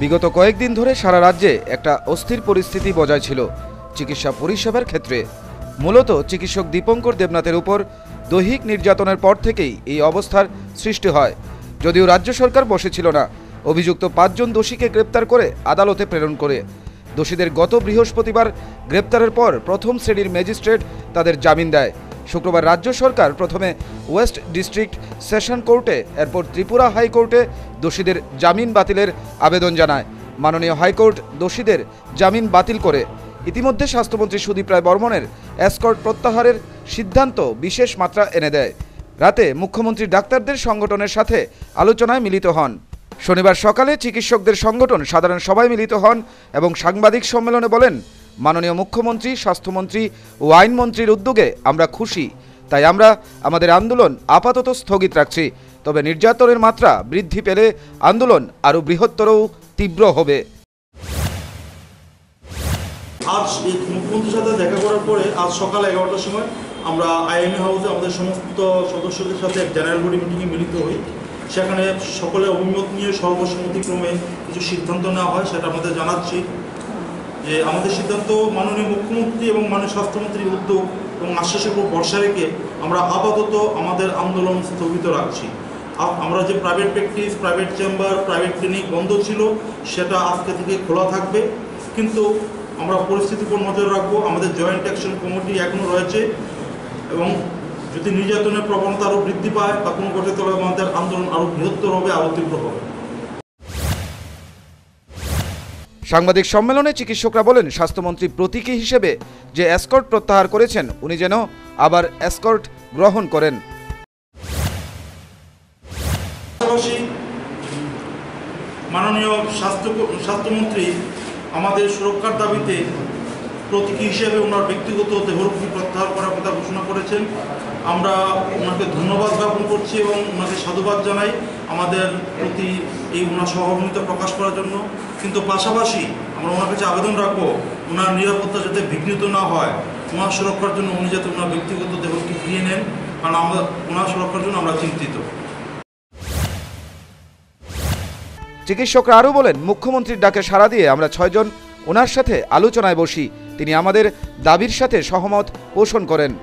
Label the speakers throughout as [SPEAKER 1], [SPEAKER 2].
[SPEAKER 1] বিগত কয়েকদিন ধরে সারা রাজ্যে একটা অস্থির পরিস্থিতি বজায় ছিল চিকিৎসা পরিষেবার ক্ষেত্রে। মূলত চিকিৎসক দীপঙ্কর দেবনাথের উপর দৈহিক নির্যাতনের পর থেকেই এই অবস্থার সৃষ্টি হয়। যদিও রাজ্য সরকার বসেছিল না, অভিযুক্ত 5 জন দোষীকে গ্রেপ্তার করে আদালতে প্রেরণ করে। দোষীদের গত বৃহস্পতিবার গ্রেপ্তারের পর প্রথম শ্রেণীর ম্যাজিস্ট্রেট তাদের জামিন দেয়। শুক্রবার রাজ্য সরকার প্রথমে ওয়েস্ট ডিস্ট্রিক্ট সেশন কোর্টে, এরপর ত্রিপুরা হাইকোর্টে দোষীদের জামিন বাতিলের আবেদন জানায়। মাননীয় হাইকোর্ট দোষীদের জামিন বাতিল করে। ইতিমধ্যে স্বাস্থ্যমন্ত্রী সুদীপ রায় বর্মনের এসকর্ট প্রত্যাহারের সিদ্ধান্ত বিশেষ মাত্রা এনে দেয়। রাতে মুখ্যমন্ত্রী ডাক্তারদের সংগঠনের সাথে আলোচনায় মিলিত হন। শনিবার সকালে চিকিৎসকদের সংগঠন সাধারণ সভায় মিলিত হন এবং সাংবাদিক সম্মেলনে বলেন, মাননীয় মুখ্যমন্ত্রী, স্বাস্থ্যমন্ত্রী ও আইনমন্ত্রীর উদ্যোগে আমরা খুশি। তাই আমরা আমাদের আন্দোলন আপাতত স্থগিত রাখছি। তবে নির্যাতনের মাত্রা বৃদ্ধি পেলে আন্দোলন আরও বৃহত্তর ও তীব্র হবে।
[SPEAKER 2] আজ এই মুখ্যমন্ত্রীর সাথে দেখা করার পরে আজ সকাল 11টার সময় আমরা আইএমএ হাউসে আমাদের সমস্ত সদস্যদের সাথে এক জেনারেল বডি মিটিংয়ে মিলিত হই। সেখানে সকলে অভিমত নিয়ে সর্বসম্মতিক্রমে কিছু সিদ্ধান্ত নেওয়া হয়। সেটা আমাদের জানাচ্ছি যে আমাদের সিদ্ধান্ত মাননীয় মুখ্যমন্ত্রী এবং মাননীয় স্বাস্থ্যমন্ত্রীর উদ্যোগ এবং আশ্বাসের উপর ভরসা রেখে আমরা আপাতত আমাদের আন্দোলন স্থগিত রাখছি। আমরা যে private practice, private chamber, private clinic বন্ধ ছিল সেটা আজকে থেকে খোলা থাকবে, কিন্তু আমরা পরিস্থিতির উপর নজর রাখবো। আমাদের জয়েন্ট অ্যাকশন কমিটি এখনও রয়েছে এবং যদি নির্যাতনের প্রবণতা আরও বৃদ্ধি পায় বা কোনো ঘটে, তবে আমাদের আন্দোলন আরও বৃহত্তর হবে, আরও তীব্র হবে।
[SPEAKER 1] সাংবাদিক সম্মেলনে চিকিৎসকরা বলেন, স্বাস্থ্যমন্ত্রী প্রতীকী হিসেবে যে এসকর্ট প্রত্যাহার করেছেন, উনি যেন আবার এসকর্ট গ্রহণ করেন।
[SPEAKER 2] পাশাপাশি মাননীয় স্বাস্থ্যমন্ত্রী আমাদের সুরক্ষার দাবিতে প্রতীকী হিসেবে ওনার ব্যক্তিগত দেহরক্ষী প্রত্যাহার করার কথা ঘোষণা করেছেন। আমরা ওনাকে ধন্যবাদ জ্ঞাপন করছি এবং ওনাকে সাধুবাদ জানাই আমাদের প্রতি এই ওনার সহমর্মিতা প্রকাশ করার জন্য। কিন্তু পাশাপাশি আমরা ওনার কাছে আবেদন রাখবো, ওনার নিরাপত্তা যাতে বিঘ্নিত না হয়, ওনার সুরক্ষার জন্য উনি যাতে ওনার ব্যক্তিগত দেহরক্ষী ফিরিয়ে নেন, কারণ আমরা ওনার সুরক্ষার জন্য আমরা চিন্তিত।
[SPEAKER 1] চিকিৎসকরা আরও বলেন, মুখ্যমন্ত্রীর ডাকে সাড়া দিয়ে আমরা 6 জন ওনার সাথে আলোচনায় বসি। তিনি আমাদের দাবির সাথে সহমত পোষণ করেন।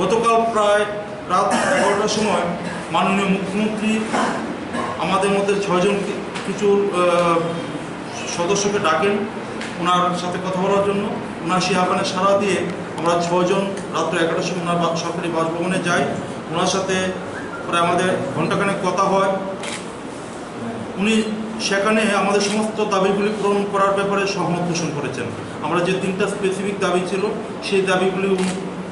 [SPEAKER 2] গতকাল প্রায় রাত 11টার সময় মাননীয় মুখ্যমন্ত্রী আমাদের মধ্যে 6 জন কিছু সদস্যকে ডাকেন ওনার সাথে কথা বলার জন্য। ওনার সেই আহ্বানে সাড়া দিয়ে আমরা 6 জন রাত্র 11টার সময় ওনার সরকারি বাসভবনে যাই। ওনার সাথে প্রায় আমাদের ঘণ্টাখানেক কথা হয়। উনি সেখানে আমাদের সমস্ত দাবিগুলি পূরণ করার ব্যাপারে সহমত পোষণ করেছেন। আমরা যে 3টা স্পেসিফিক দাবি ছিল সেই দাবিগুলি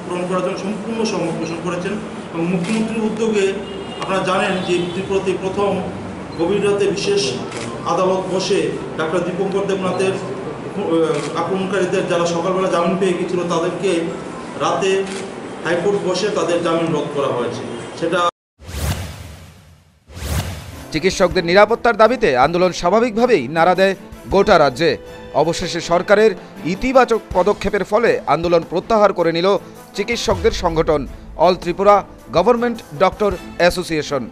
[SPEAKER 2] পূরণ করার জন্য সম্পূর্ণ সহমত পোষণ করেছেন। এবং মুখ্যমন্ত্রীর উদ্যোগে আপনারা জানেন যে ত্রিপুরাতে প্রথম গভীর রাতে বিশেষ আদালত বসে ডাক্তার দীপঙ্কর দেবনাথের আক্রমণকারীদের যারা সকালবেলা জামিন পেয়ে গিয়েছিল তাদেরকে রাতে হাইকোর্ট বসে তাদের জামিন রদ করা হয়েছে। সেটা
[SPEAKER 1] চিকিৎসকদের নিরাপত্তার দাবিতে আন্দোলন স্বাভাবিকভাবেই নাড়া দেয় গোটা রাজ্যে। অবশেষে সরকারের ইতিবাচক পদক্ষেপের ফলে আন্দোলন প্রত্যাহার করে নিল চিকিৎসকদের সংগঠন all Tripura government doctor association.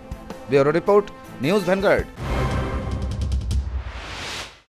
[SPEAKER 1] Bureau report, news vanguard.